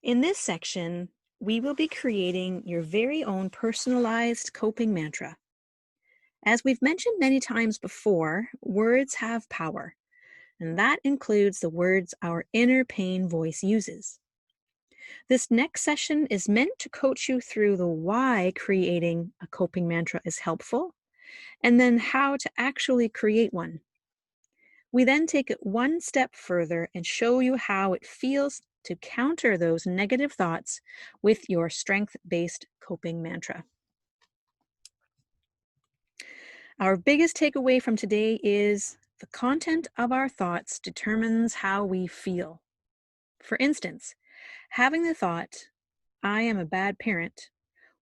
In this section, we will be creating your very own personalized coping mantra. As we've mentioned many times before, words have power, and that includes the words our inner pain voice uses. This next session is meant to coach you through the why creating a coping mantra is helpful, and then how to actually create one. We then take it one step further and show you how it feels to counter those negative thoughts with your strength-based coping mantra. Our biggest takeaway from today is the content of our thoughts determines how we feel. For instance, having the thought, I am a bad parent,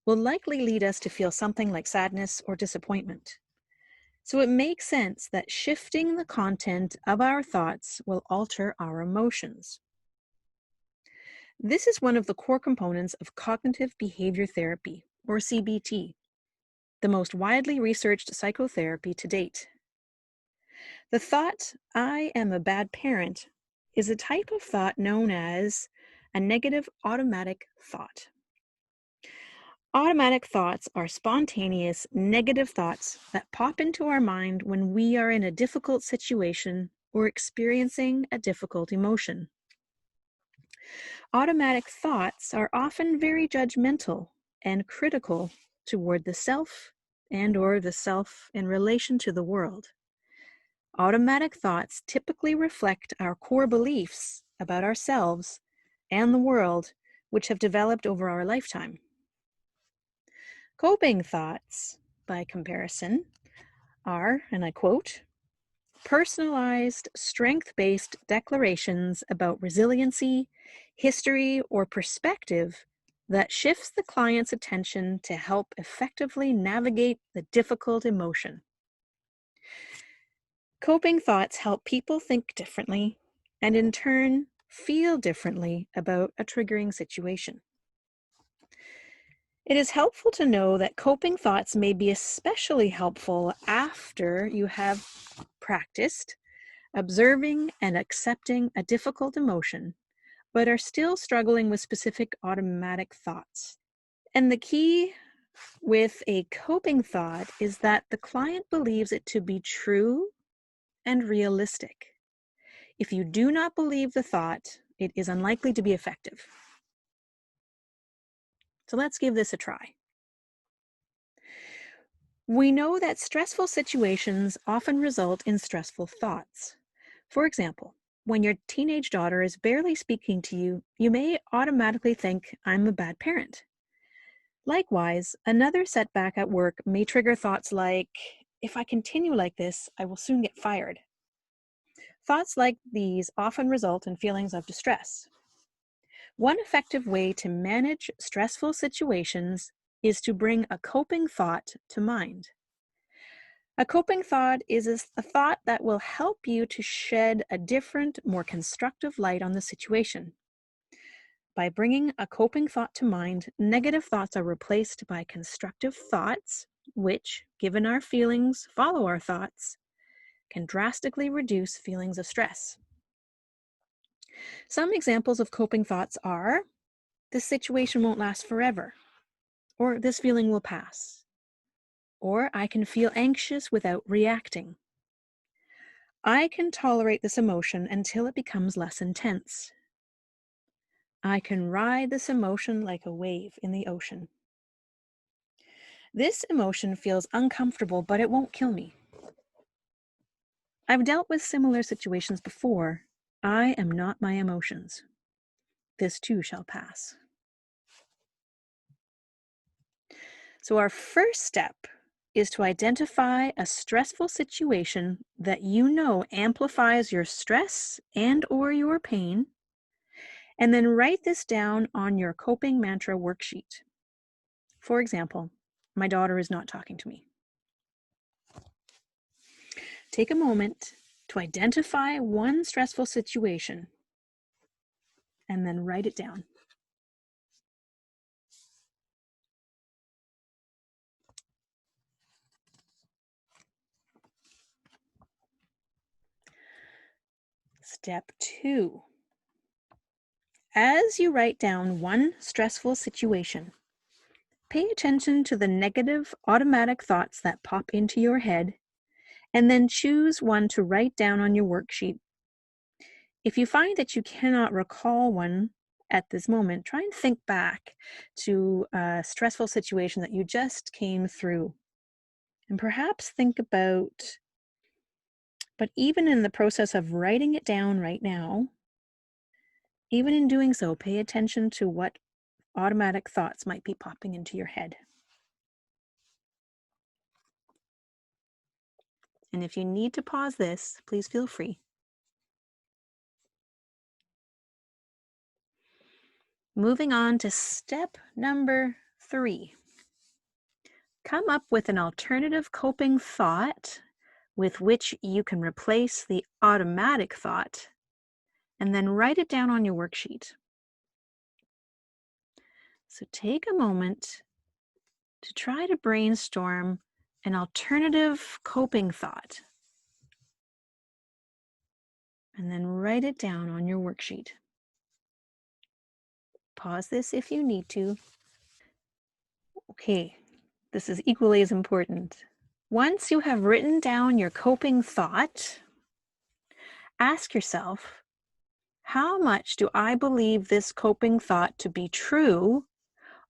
will likely lead us to feel something like sadness or disappointment. So it makes sense that shifting the content of our thoughts will alter our emotions. This is one of the core components of cognitive behavior therapy, or CBT, the most widely researched psychotherapy to date. The thought, I am a bad parent, is a type of thought known as a negative automatic thought. Automatic thoughts are spontaneous negative thoughts that pop into our mind when we are in a difficult situation or experiencing a difficult emotion. Automatic thoughts are often very judgmental and critical toward the self and/or the self in relation to the world. Automatic thoughts typically reflect our core beliefs about ourselves and the world, which have developed over our lifetime. Coping thoughts, by comparison, are, and I quote, personalized, strength-based declarations about resiliency, history, or perspective that shifts the client's attention to help effectively navigate the difficult emotion. Coping thoughts help people think differently and in turn feel differently about a triggering situation. It is helpful to know that coping thoughts may be especially helpful after you have practiced observing and accepting a difficult emotion, but are still struggling with specific automatic thoughts. And the key with a coping thought is that the client believes it to be true and realistic. If you do not believe the thought, it is unlikely to be effective. So let's give this a try. We know that stressful situations often result in stressful thoughts. For example, when your teenage daughter is barely speaking to you, you may automatically think, I'm a bad parent. Likewise, another setback at work may trigger thoughts like, if I continue like this, I will soon get fired. Thoughts like these often result in feelings of distress. One effective way to manage stressful situations is to bring a coping thought to mind. A coping thought is a thought that will help you to shed a different, more constructive light on the situation. By bringing a coping thought to mind, negative thoughts are replaced by constructive thoughts, which, given our feelings follow our thoughts, can drastically reduce feelings of stress. Some examples of coping thoughts are, this situation won't last forever, or this feeling will pass, or I can feel anxious without reacting. I can tolerate this emotion until it becomes less intense. I can ride this emotion like a wave in the ocean. This emotion feels uncomfortable, but it won't kill me. I've dealt with similar situations before. I am not my emotions. This too shall pass. So our first step is to identify a stressful situation that you know amplifies your stress and/or your pain, and then write this down on your coping mantra worksheet. For example, my daughter is not talking to me. Take a moment to identify one stressful situation and then write it down. Step 2. as you write down one stressful situation, pay attention to the negative automatic thoughts that pop into your head, and then choose one to write down on your worksheet. If you find that you cannot recall one at this moment, try and think back to a stressful situation that you just came through. And perhaps think about, but even in the process of writing it down right now, even in doing so, pay attention to what automatic thoughts might be popping into your head. And if you need to pause this, please feel free. Moving on to step number 3. Come up with an alternative coping thought with which you can replace the automatic thought, and then write it down on your worksheet. So take a moment to try to brainstorm an alternative coping thought, and then write it down on your worksheet. Pause this if you need to. Okay, this is equally as important. Once you have written down your coping thought, ask yourself, how much do I believe this coping thought to be true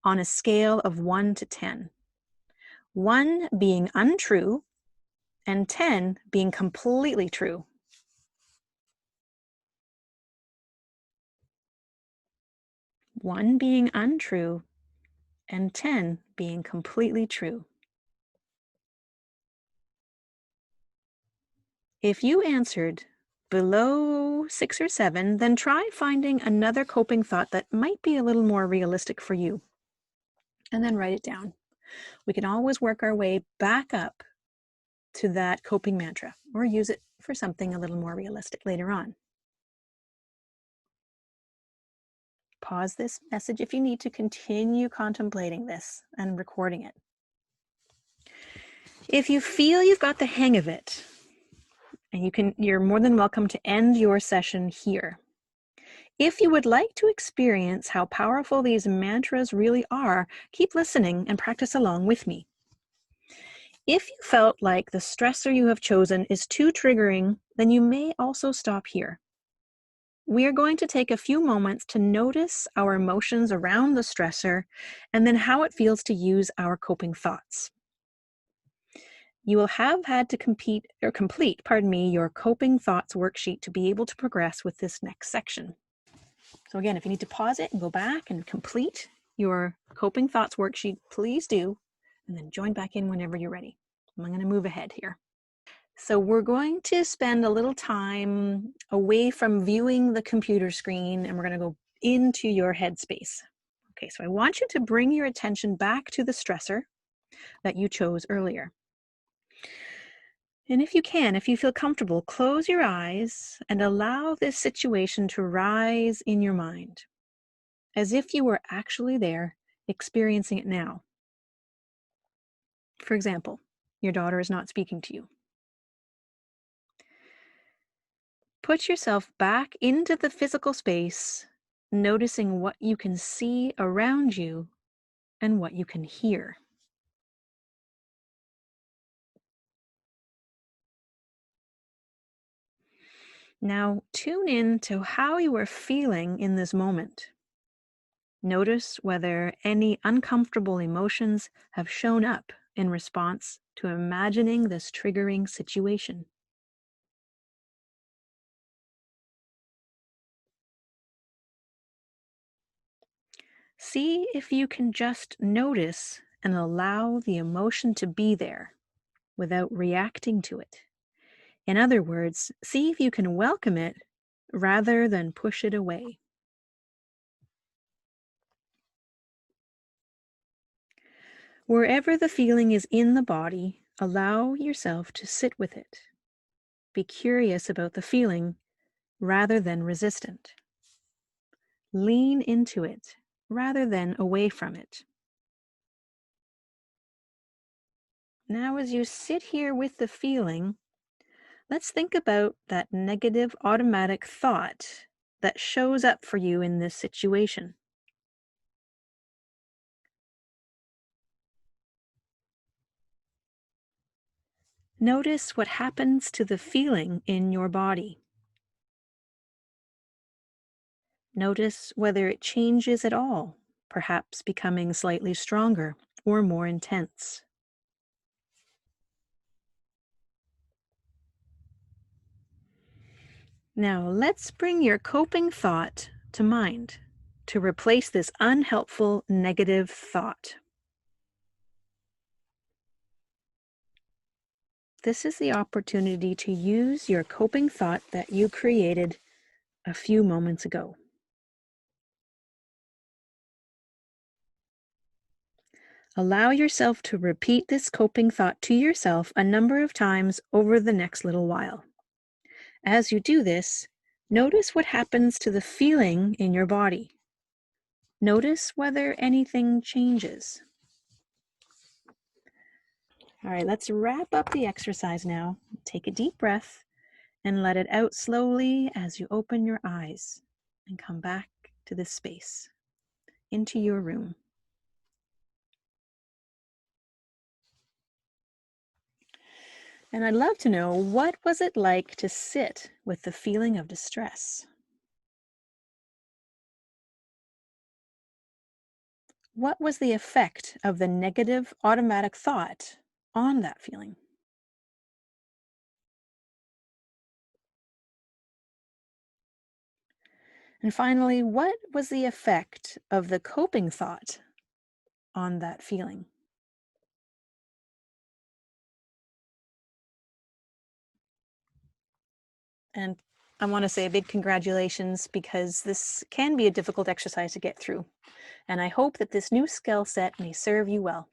on a scale of 1 to 10? 1 being untrue and 10 being completely true. One being untrue and 10 being completely true. If you answered below 6 or 7, then try finding another coping thought that might be a little more realistic for you, and then write it down. We can always work our way back up to that coping mantra or use it for something a little more realistic later on. Pause this message if you need to continue contemplating this and recording it. If you feel you've got the hang of it, and you're more than welcome to end your session here. If you would like to experience how powerful these mantras really are, keep listening and practice along with me. If you felt like the stressor you have chosen is too triggering, then you may also stop here. We are going to take a few moments to notice our emotions around the stressor and then how it feels to use our coping thoughts. You will have had to complete your coping thoughts worksheet to be able to progress with this next section. So again, if you need to pause it and go back and complete your coping thoughts worksheet, please do, and then join back in whenever you're ready. I'm going to move ahead here. So we're going to spend a little time away from viewing the computer screen, and we're going to go into your headspace. Okay, so I want you to bring your attention back to the stressor that you chose earlier. And if you feel comfortable, close your eyes and allow this situation to rise in your mind, as if you were actually there, experiencing it now. For example, your daughter is not speaking to you. Put yourself back into the physical space, noticing what you can see around you and what you can hear. Now, tune in to how you are feeling in this moment. Notice whether any uncomfortable emotions have shown up in response to imagining this triggering situation. See if you can just notice and allow the emotion to be there without reacting to it. In other words, see if you can welcome it rather than push it away. Wherever the feeling is in the body, allow yourself to sit with it. Be curious about the feeling rather than resistant. Lean into it rather than away from it. Now, as you sit here with the feeling, let's think about that negative automatic thought that shows up for you in this situation? Notice what happens to the feeling in your body. Notice whether it changes at all, perhaps becoming slightly stronger or more intense. Now, let's bring your coping thought to mind to replace this unhelpful negative thought. This is the opportunity to use your coping thought that you created a few moments ago. Allow yourself to repeat this coping thought to yourself a number of times over the next little while. As you do this, notice what happens to the feeling in your body. Notice whether anything changes. All right, let's wrap up the exercise now. Take a deep breath and let it out slowly as you open your eyes and come back to this space, into your room. And I'd love to know, what was it like to sit with the feeling of distress? What was the effect of the negative automatic thought on that feeling? And finally, what was the effect of the coping thought on that feeling? And I want to say a big congratulations, because this can be a difficult exercise to get through. And I hope that this new skill set may serve you well.